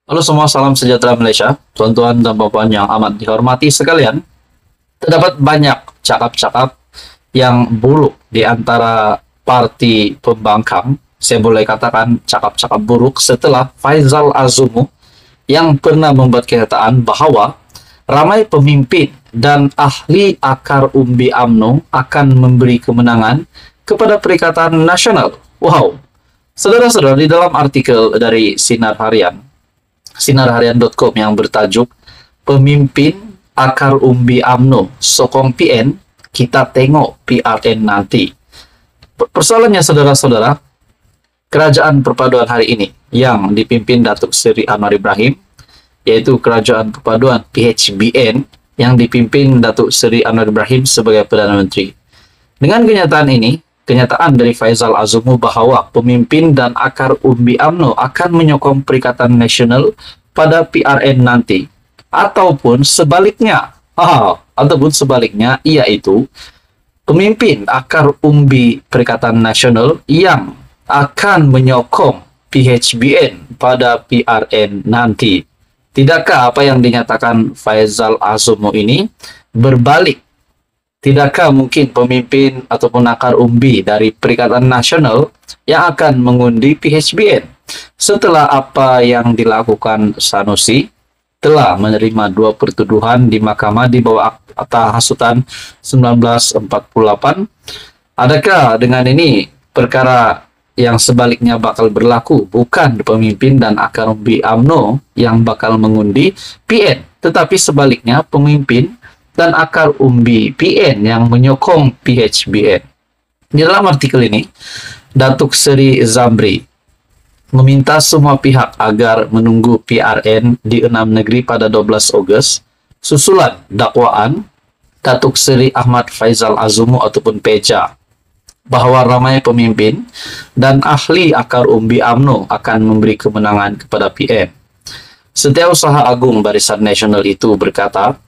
Halo semua, salam sejahtera Malaysia. Tuan-tuan dan puan yang amat dihormati sekalian, terdapat banyak cakap-cakap yang buruk di antara parti pembangkang. Saya boleh katakan cakap-cakap buruk setelah Faizal Azumu yang pernah membuat kenyataan bahawa ramai pemimpin dan ahli akar umbi UMNO akan memberi kemenangan kepada Perikatan Nasional. Wow. Saudara-saudara, di dalam artikel dari sinarharian.com yang bertajuk Pemimpin Akar Umbi UMNO Sokong PN, Kita Tengok PRN Nanti. Persoalannya saudara-saudara, kerajaan perpaduan hari ini yang dipimpin Datuk Seri Anwar Ibrahim, yaitu kerajaan perpaduan PHBN yang dipimpin Datuk Seri Anwar Ibrahim sebagai Perdana Menteri. Dengan kenyataan dari Faizal Azumu bahawa pemimpin dan akar umbi UMNO akan menyokong Perikatan Nasional pada PRN nanti, ataupun sebaliknya, yaitu pemimpin akar umbi Perikatan Nasional yang akan menyokong PHBN pada PRN nanti. Tidakkah apa yang dinyatakan Faizal Azumu ini berbalik? Tidakkah mungkin pemimpin ataupun akar umbi dari Perikatan Nasional yang akan mengundi PHBN setelah apa yang dilakukan Sanusi telah menerima 2 pertuduhan di mahkamah di bawah Akta Hasutan 1948? Adakah dengan ini perkara yang sebaliknya bakal berlaku, bukan pemimpin dan akar umbi UMNO yang bakal mengundi PN, tetapi sebaliknya pemimpin dan akar umbi PN yang menyokong PHBN. Di dalam artikel ini, Datuk Seri Zamri meminta semua pihak agar menunggu PRN di 6 negeri pada 12 Ogos, susulan dakwaan Datuk Seri Ahmad Faizal Azumu ataupun Peja, bahwa ramai pemimpin dan ahli akar umbi UMNO akan memberi kemenangan kepada PN. Setiausaha Agung Barisan Nasional itu berkata,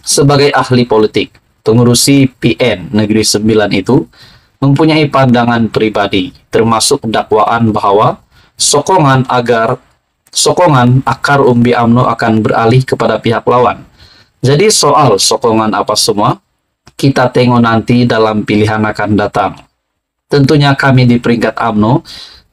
sebagai ahli politik, pengurusi PN Negeri 9 itu mempunyai pandangan pribadi, termasuk dakwaan bahawa sokongan akar umbi UMNO akan beralih kepada pihak lawan. Jadi soal sokongan apa semua, kita tengok nanti dalam pilihan akan datang. Tentunya kami di peringkat UMNO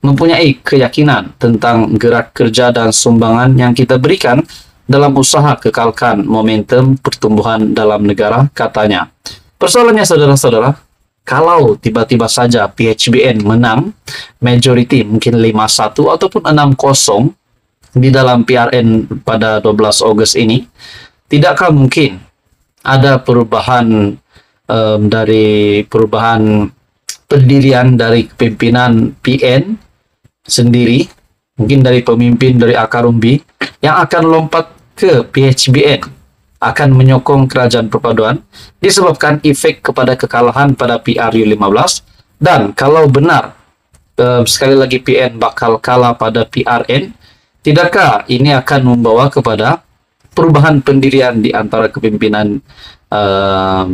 mempunyai keyakinan tentang gerak kerja dan sumbangan yang kita berikan dalam usaha kekalkan momentum pertumbuhan dalam negara, katanya. Persoalannya saudara-saudara, kalau tiba-tiba saja PHBN menang, majority mungkin 5-1 ataupun 6-0 di dalam PRN pada 12 Ogos ini, tidakkah mungkin ada perubahan pendirian dari kepimpinan PN sendiri, mungkin dari pemimpin dari akar umbi yang akan lompat ke PHBN, akan menyokong kerajaan perpaduan disebabkan efek kepada kekalahan pada PRU15. Dan kalau benar sekali lagi PN bakal kalah pada PRN, tidakkah ini akan membawa kepada perubahan pendirian di antara kepimpinan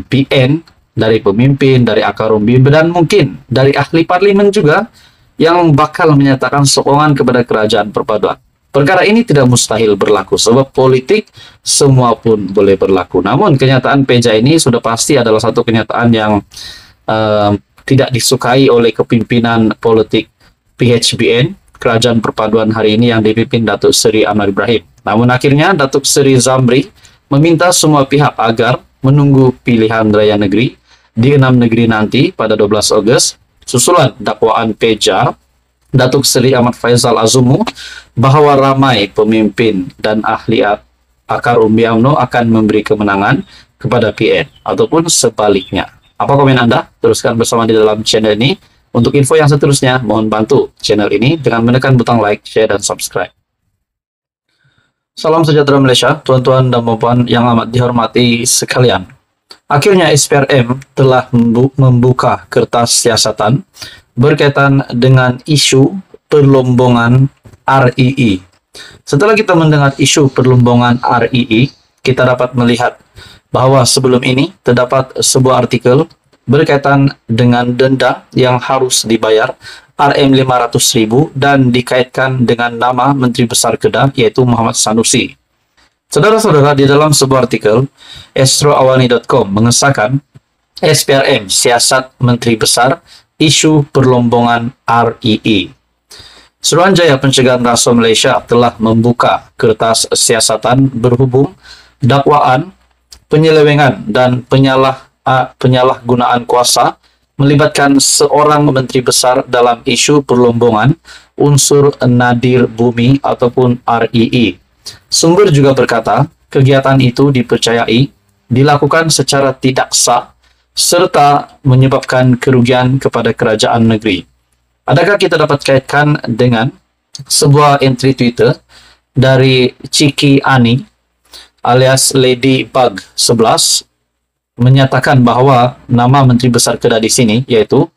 PN, dari pemimpin, dari akar umbi, dan mungkin dari ahli parlimen juga yang bakal menyatakan sokongan kepada kerajaan perpaduan. Perkara ini tidak mustahil berlaku, sebab politik semua pun boleh berlaku. Namun kenyataan Peja ini sudah pasti adalah satu kenyataan yang tidak disukai oleh kepimpinan politik PHBN, kerajaan perpaduan hari ini yang dipimpin Datuk Seri Anwar Ibrahim. Namun akhirnya Datuk Seri Zamri meminta semua pihak agar menunggu pilihan raya negeri di 6 negeri nanti pada 12 Ogos, susulan dakwaan Peja Datuk Seri Ahmad Faizal Azumu bahawa ramai pemimpin dan ahli akar umbi UMNO akan memberi kemenangan kepada PN ataupun sebaliknya. Apa komen Anda? Teruskan bersama di dalam channel ini. Untuk info yang seterusnya, mohon bantu channel ini dengan menekan butang like, share, dan subscribe. Salam sejahtera Malaysia, tuan-tuan dan puan yang amat dihormati sekalian. Akhirnya SPRM telah membuka kertas siasatan berkaitan dengan isu perlombongan REE. Setelah kita mendengar isu perlombongan REE, kita dapat melihat bahwa sebelum ini terdapat sebuah artikel berkaitan dengan denda yang harus dibayar Rm500.000 dan dikaitkan dengan nama Menteri Besar Kedah yaitu Muhammad Sanusi. Saudara-saudara, di dalam sebuah artikel, astroawani.com mengesahkan SPRM siasat Menteri Besar isu perlombongan REE. Suruhanjaya Pencegahan Rasuah Malaysia telah membuka kertas siasatan berhubung dakwaan penyelewengan dan penyalahgunaan kuasa melibatkan seorang menteri besar dalam isu perlombongan unsur nadir bumi ataupun REE. Sumber juga berkata, kegiatan itu dipercayai dilakukan secara tidak sah serta menyebabkan kerugian kepada kerajaan negeri. Adakah kita dapat kaitkan dengan sebuah entry Twitter dari Ciki Ani alias Lady Bug 11 menyatakan bahwa nama Menteri Besar Kedah di sini yaitu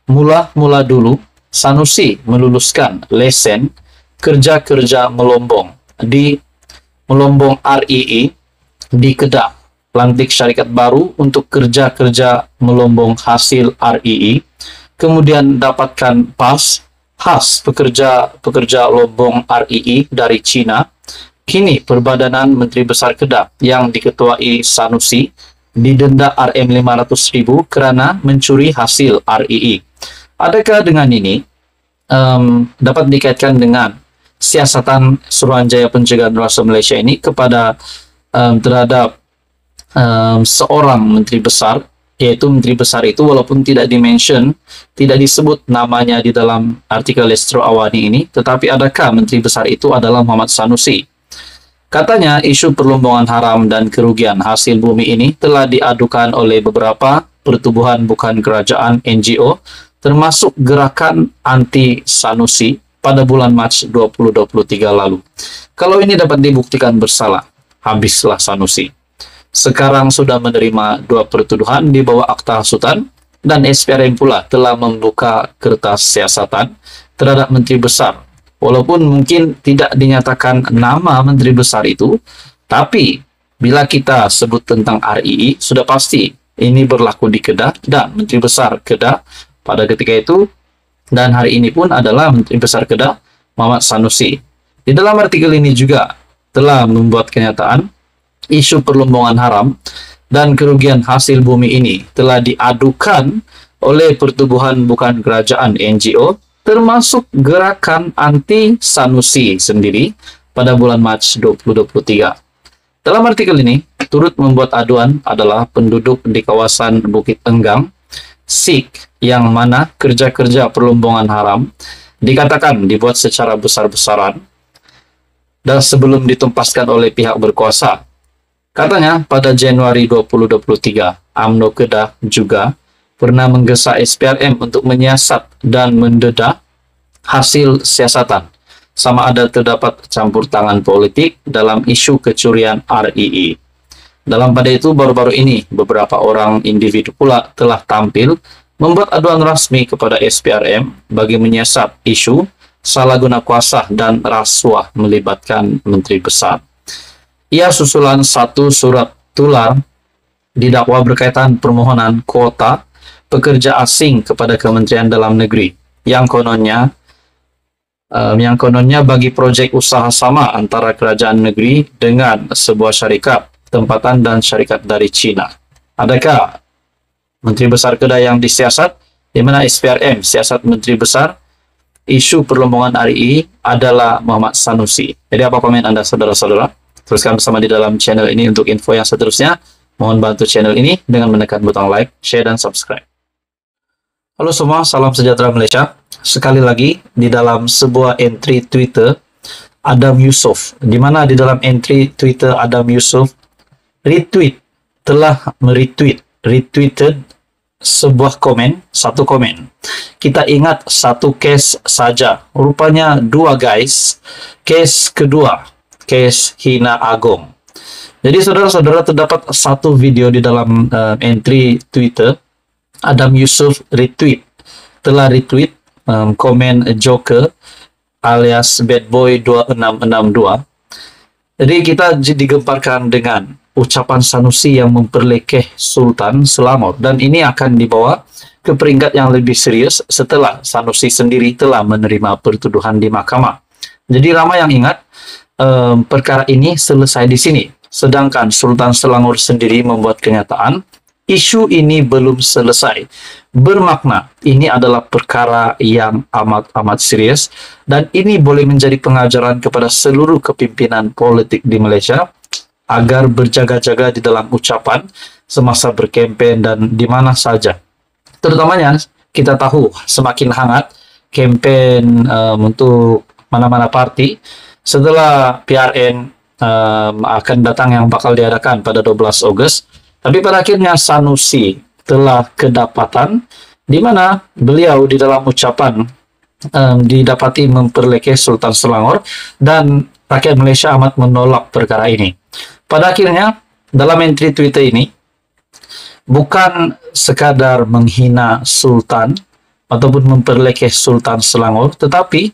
mula-mula dulu Sanusi meluluskan lesen kerja-kerja melombong di melombong REE di Kedah, lantik syarikat baru untuk kerja-kerja melombong hasil REE, kemudian dapatkan pas khas pekerja lombong REE dari Cina. Kini Perbadanan Menteri Besar Kedah yang diketuai Sanusi didenda Rm500.000 karena mencuri hasil REE. Adakah dengan ini dapat dikaitkan dengan siasatan Suruhanjaya Pencegahan Rasuah Malaysia ini kepada terhadap seorang menteri besar, yaitu menteri besar itu walaupun tidak dimention, tidak disebut namanya di dalam artikel Astro Awani ini, tetapi adakah menteri besar itu adalah Muhammad Sanusi? Katanya isu perlombongan haram dan kerugian hasil bumi ini telah diadukan oleh beberapa pertubuhan bukan kerajaan NGO, termasuk gerakan anti Sanusi pada bulan Mac 2023 lalu. Kalau ini dapat dibuktikan bersalah, habislah Sanusi. Sekarang sudah menerima 2 pertuduhan di bawah akta hasutan, dan SPRM pula telah membuka kertas siasatan terhadap menteri besar. Walaupun mungkin tidak dinyatakan nama menteri besar itu, tapi bila kita sebut tentang REE, sudah pasti ini berlaku di Kedah dan menteri besar Kedah pada ketika itu dan hari ini pun adalah menteri besar Kedah Muhammad Sanusi. Di dalam artikel ini juga telah membuat kenyataan isu perlombongan haram dan kerugian hasil bumi ini telah diadukan oleh pertubuhan bukan kerajaan NGO, termasuk gerakan anti Sanusi sendiri pada bulan Mac 2023. Dalam artikel ini, turut membuat aduan adalah penduduk di kawasan Bukit Enggang, Sik, yang mana kerja-kerja perlombongan haram dikatakan dibuat secara besar-besaran dan sebelum ditumpaskan oleh pihak berkuasa. Katanya pada Januari 2023, UMNO Kedah juga pernah menggesa SPRM untuk menyiasat dan mendedah hasil siasatan, sama ada terdapat campur tangan politik dalam isu kecurian REE. Dalam pada itu, baru-baru ini, beberapa orang individu pula telah tampil membuat aduan rasmi kepada SPRM bagi menyiasat isu salah guna kuasa dan rasuah melibatkan menteri besar. Ia susulan satu surat tular didakwa berkaitan permohonan kuota pekerja asing kepada Kementerian Dalam Negeri yang kononnya bagi proyek usaha sama antara kerajaan negeri dengan sebuah syarikat tempatan dan syarikat dari Cina. Adakah Menteri Besar Kedah yang disiasat, di mana SPRM siasat Menteri Besar isu perlombongan REE adalah Muhammad Sanusi? Jadi apa komen Anda saudara-saudara? Teruskan bersama di dalam channel ini untuk info yang seterusnya. Mohon bantu channel ini dengan menekan butang like, share, dan subscribe. Halo semua, salam sejahtera Malaysia. Sekali lagi, di dalam sebuah entry Twitter, Adam Yusof, di mana di dalam entry Twitter Adam Yusof retweeted sebuah komen, satu komen. Kita ingat satu case saja, rupanya 2 guys. Case kedua, case Hina Agong. Jadi saudara-saudara, terdapat satu video di dalam entry Twitter. Adam Yusof telah retweet komen Joker alias Bad Boy 2662. Jadi kita digemparkan dengan ucapan Sanusi yang memperlekeh Sultan Selangor, dan ini akan dibawa ke peringkat yang lebih serius setelah Sanusi sendiri telah menerima pertuduhan di mahkamah. Jadi ramai yang ingat perkara ini selesai di sini. Sedangkan Sultan Selangor sendiri membuat kenyataan isu ini belum selesai. Bermakna ini adalah perkara yang amat serius dan ini boleh menjadi pengajaran kepada seluruh kepimpinan politik di Malaysia agar berjaga-jaga di dalam ucapan semasa berkempen dan di mana saja. Terutamanya kita tahu semakin hangat kempen untuk mana-mana parti setelah PRN akan datang yang bakal diadakan pada 12 Ogos. Tapi pada akhirnya Sanusi telah kedapatan di mana beliau di dalam ucapan didapati memperlekeh Sultan Selangor dan rakyat Malaysia amat menolak perkara ini. Pada akhirnya dalam entry Twitter ini bukan sekadar menghina Sultan ataupun memperlekeh Sultan Selangor, tetapi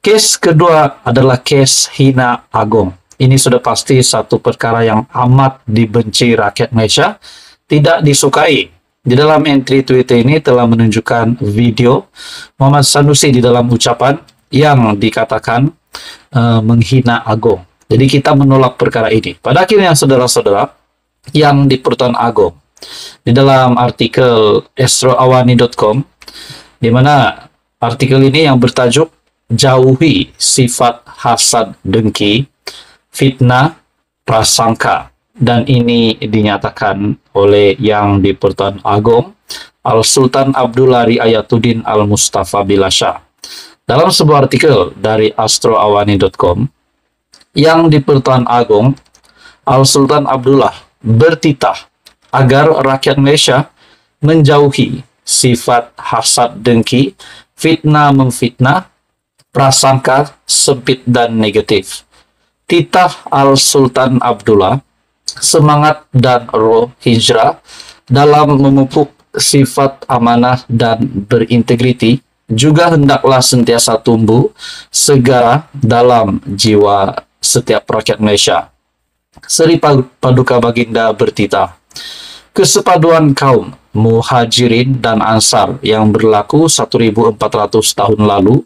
kes kedua adalah kes hina agung. Ini sudah pasti satu perkara yang amat dibenci rakyat Malaysia, tidak disukai. Di dalam entry Twitter ini telah menunjukkan video Muhammad Sanusi di dalam ucapan yang dikatakan menghina agung. Jadi kita menolak perkara ini. Pada akhirnya saudara-saudara yang di Pertuan Agong, di dalam artikel astroawani.com, di mana artikel ini yang bertajuk jauhi sifat hasad dengki, fitnah, prasangka, dan ini dinyatakan oleh yang di Pertuan Agong Al-Sultan Abdullah Riayatuddin Al-Mustafa Bilasha. Dalam sebuah artikel dari astroawani.com, yang di Pertuan Agong Al-Sultan Abdullah bertitah agar rakyat Malaysia menjauhi sifat hasad dengki, fitnah memfitnah, prasangka sempit dan negatif. Titah Al-Sultan Abdullah, semangat dan roh hijrah dalam memupuk sifat amanah dan berintegriti juga hendaklah sentiasa tumbuh segera dalam jiwa setiap rakyat Malaysia. Seri Paduka Baginda bertitah, kesepaduan kaum Muhajirin dan Ansar yang berlaku 1400 tahun lalu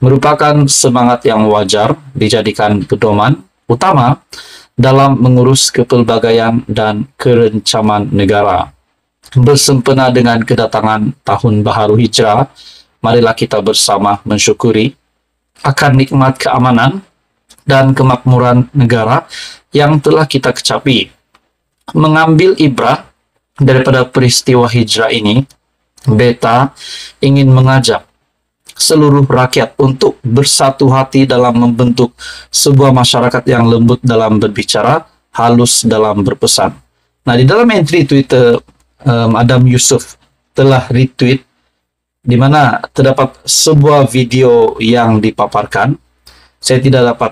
merupakan semangat yang wajar dijadikan pedoman utama dalam mengurus kepelbagaian dan kerencaman negara. Bersempena dengan kedatangan Tahun Baharu Hijrah, marilah kita bersama mensyukuri akan nikmat keamanan dan kemakmuran negara yang telah kita kecapi. Mengambil ibrah daripada peristiwa hijrah ini, beta ingin mengajak seluruh rakyat untuk bersatu hati dalam membentuk sebuah masyarakat yang lembut dalam berbicara, halus dalam berpesan. Nah, di dalam entry Twitter, Adam Yusuf telah retweet di mana terdapat sebuah video yang dipaparkan. Saya tidak dapat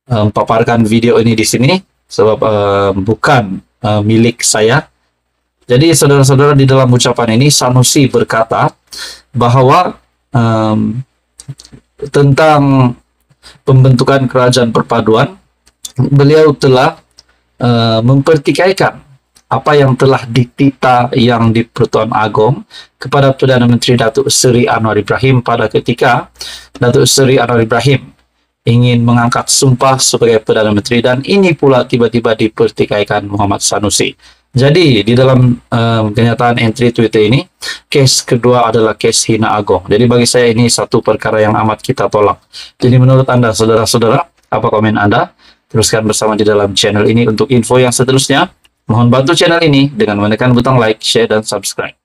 paparkan video ini di sini sebab bukan milik saya. Jadi saudara-saudara, di dalam ucapan ini Sanusi berkata bahwa tentang pembentukan kerajaan perpaduan, beliau telah mempertikaikan apa yang telah dititah yang di Pertuan Agong kepada Perdana Menteri Datuk Seri Anwar Ibrahim pada ketika Datuk Seri Anwar Ibrahim ingin mengangkat sumpah sebagai Perdana Menteri, dan ini pula tiba-tiba dipertikaikan Muhammad Sanusi. Jadi di dalam kenyataan entry Twitter ini, case kedua adalah case hina agung. Jadi bagi saya ini satu perkara yang amat kita tolak. Jadi menurut Anda saudara-saudara, apa komen Anda? Teruskan bersama di dalam channel ini untuk info yang seterusnya. Mohon bantu channel ini dengan menekan butang like, share, dan subscribe.